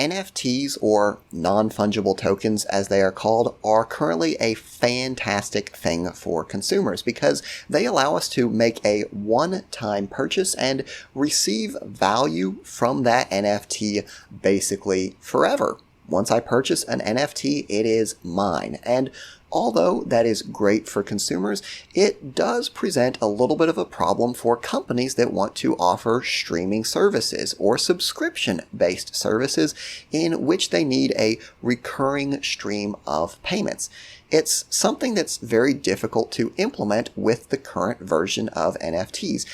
NFTs, or non-fungible tokens as they are called, are currently a fantastic thing for consumers because they allow us to make a one-time purchase and receive value from that NFT basically forever. Once I purchase an NFT, it is mine. And although that is great for consumers, it does present a little bit of a problem for companies that want to offer streaming services or subscription-based services in which they need a recurring stream of payments. It's something that's very difficult to implement with the current version of NFTs.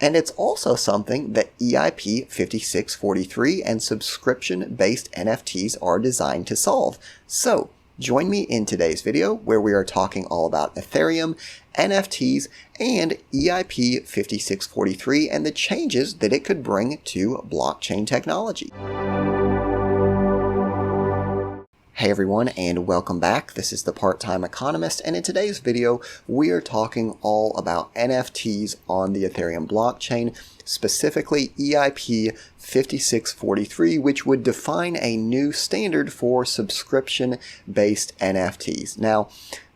And it's also something that EIP 5643 and subscription-based NFTs are designed to solve. So, join me in today's video where we are talking all about Ethereum, NFTs, and EIP 5643 and the changes that it could bring to blockchain technology. Hey everyone, and welcome back. This is the Part-Time Economist, and in today's video, we are talking all about NFTs on the Ethereum blockchain, specifically EIP 5643, which would define a new standard for subscription-based NFTs. Now,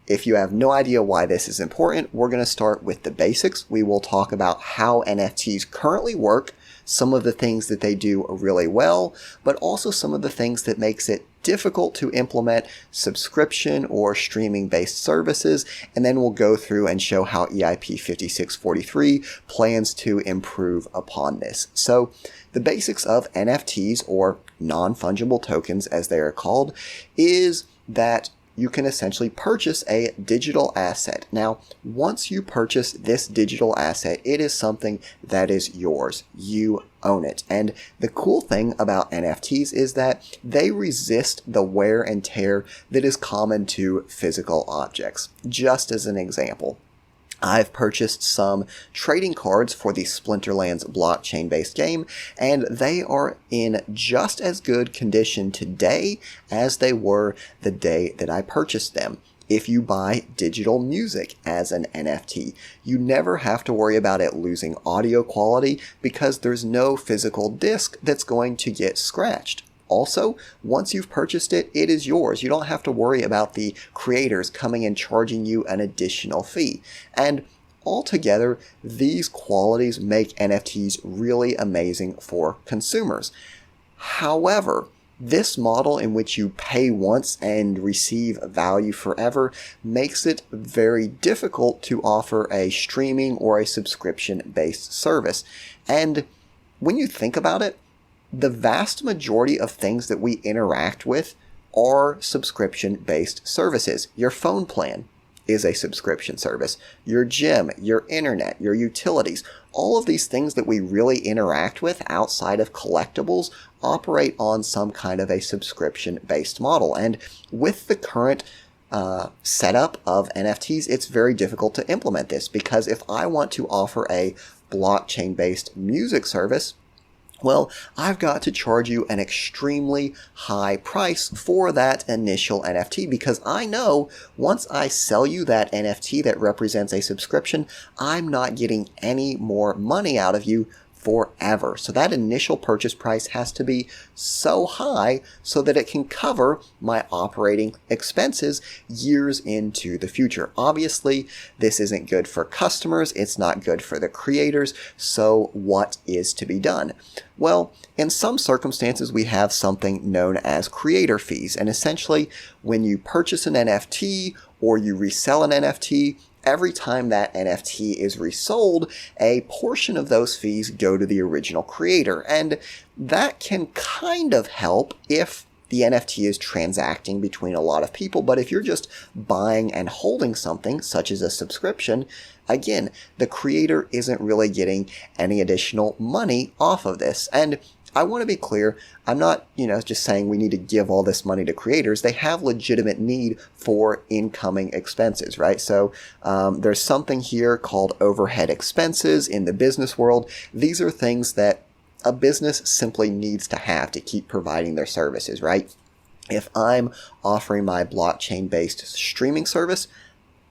if you have no idea why this is important, we're going to start with the basics. We will talk about how NFTs currently work, some of the things that they do really well, but also some of the things that makes it difficult to implement subscription or streaming-based services, and then we'll go through and show how EIP 5643 plans to improve upon this. So, the basics of NFTs, or non-fungible tokens as they are called, is that you can essentially purchase a digital asset. Now, once you purchase this digital asset, it is something that is yours. You own it. And the cool thing about NFTs is that they resist the wear and tear that is common to physical objects. Just as an example, I've purchased some trading cards for the Splinterlands blockchain-based game, and they are in just as good condition today as they were the day that I purchased them. If you buy digital music as an NFT, you never have to worry about it losing audio quality because there's no physical disc that's going to get scratched. Also, once you've purchased it, it is yours. You don't have to worry about the creators coming and charging you an additional fee. And altogether, these qualities make NFTs really amazing for consumers. However, this model in which you pay once and receive value forever makes it very difficult to offer a streaming or a subscription-based service. And when you think about it, the vast majority of things that we interact with are subscription-based services. Your phone plan is a subscription service. Your gym, your internet, your utilities, all of these things that we really interact with outside of collectibles operate on some kind of a subscription-based model. And with the current setup of NFTs, it's very difficult to implement this because if I want to offer a blockchain-based music service, well, I've got to charge you an extremely high price for that initial NFT because I know once I sell you that NFT that represents a subscription, I'm not getting any more money out of you forever. So that initial purchase price has to be so high so that it can cover my operating expenses years into the future. Obviously, this isn't good for customers. It's not good for the creators. So what is to be done? Well, in some circumstances, we have something known as creator fees. And essentially, when you purchase an NFT or you resell an NFT, every time that NFT is resold, a portion of those fees go to the original creator. And that can kind of help if the NFT is transacting between a lot of people. But if you're just buying and holding something, such as a subscription, again, the creator isn't really getting any additional money off of this. And I want to be clear, I'm not, just saying we need to give all this money to creators. They have legitimate need for incoming expenses, right? So there's something here called overhead expenses in the business world. These are things that a business simply needs to have to keep providing their services, right? If I'm offering my blockchain-based streaming service,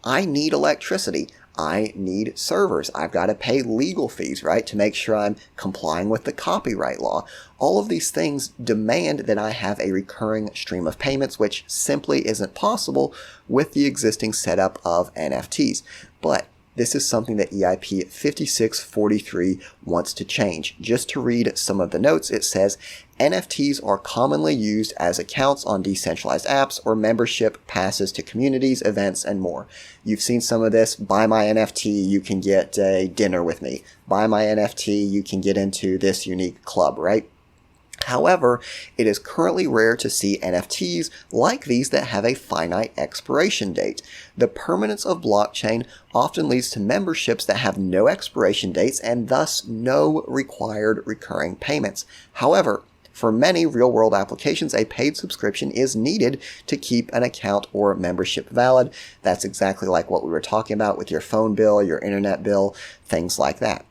I need electricity. I need servers. I've got to pay legal fees, right, to make sure I'm complying with the copyright law. All of these things demand that I have a recurring stream of payments, which simply isn't possible with the existing setup of NFTs. But this is something that EIP 5643 wants to change. Just to read some of the notes, it says, NFTs are commonly used as accounts on decentralized apps or membership passes to communities, events, and more. You've seen some of this. Buy my NFT, you can get a dinner with me. Buy my NFT, you can get into this unique club, right? However, it is currently rare to see NFTs like these that have a finite expiration date. The permanence of blockchain often leads to memberships that have no expiration dates and thus no required recurring payments. However, for many real-world applications, a paid subscription is needed to keep an account or membership valid. That's exactly like what we were talking about with your phone bill, your internet bill, things like that.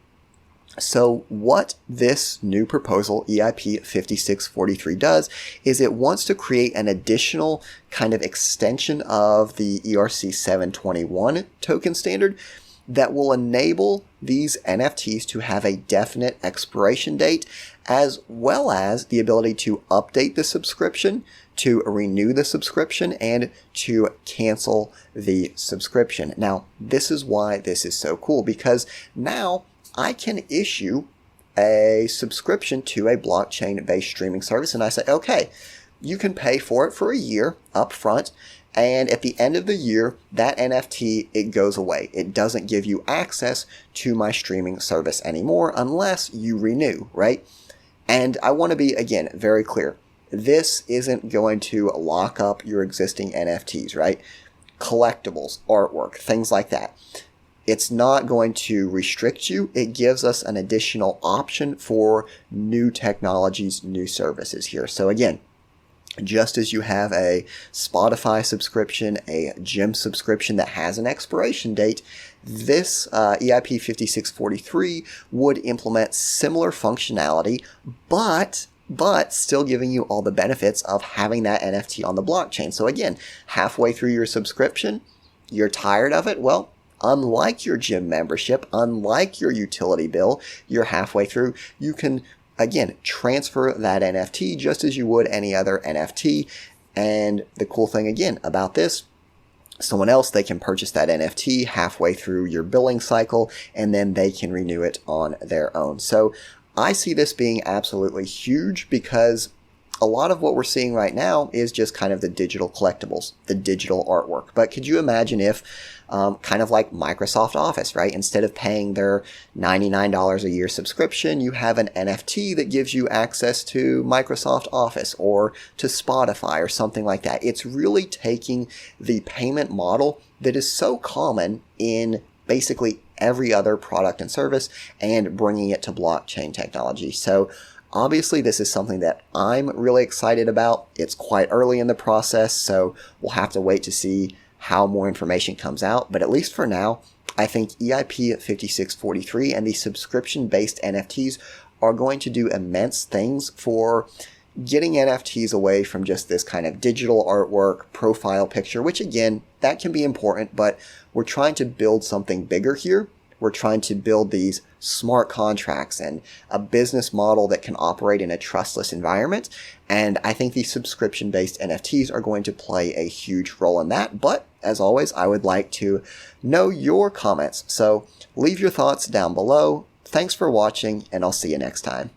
So what this new proposal, EIP 5643, does is it wants to create an additional kind of extension of the ERC 721 token standard that will enable these NFTs to have a definite expiration date, as well as the ability to update the subscription, to renew the subscription, and to cancel the subscription. Now, this is why this is so cool, because now I can issue a subscription to a blockchain-based streaming service, and I say, okay, you can pay for it for a year up front, and at the end of the year, that NFT, it goes away. It doesn't give you access to my streaming service anymore unless you renew, right? And I want to be, again, very clear. This isn't going to lock up your existing NFTs, right? Collectibles, artwork, things like that. It's not going to restrict you. It gives us an additional option for new technologies, new services here. So again, just as you have a Spotify subscription, a gym subscription that has an expiration date, this EIP 5643 would implement similar functionality, but still giving you all the benefits of having that NFT on the blockchain. So again, halfway through your subscription, you're tired of it? Well, unlike your gym membership, unlike your utility bill, you're halfway through, you can, again, transfer that NFT just as you would any other NFT. And the cool thing, again, about this, someone else, they can purchase that NFT halfway through your billing cycle, and then they can renew it on their own. So I see this being absolutely huge, because a lot of what we're seeing right now is just kind of the digital collectibles, the digital artwork. But could you imagine if, kind of like Microsoft Office, right? Instead of paying their $99 a year subscription, you have an NFT that gives you access to Microsoft Office or to Spotify or something like that. It's really taking the payment model that is so common in basically every other product and service and bringing it to blockchain technology. So obviously, this is something that I'm really excited about. It's quite early in the process, so we'll have to wait to see how more information comes out. But at least for now, I think EIP 5643 and the subscription-based NFTs are going to do immense things for getting NFTs away from just this kind of digital artwork profile picture, which again, that can be important, but we're trying to build something bigger here. We're trying to build these smart contracts and a business model that can operate in a trustless environment. And I think these subscription-based NFTs are going to play a huge role in that. But as always, I would like to know your comments. So leave your thoughts down below. Thanks for watching, and I'll see you next time.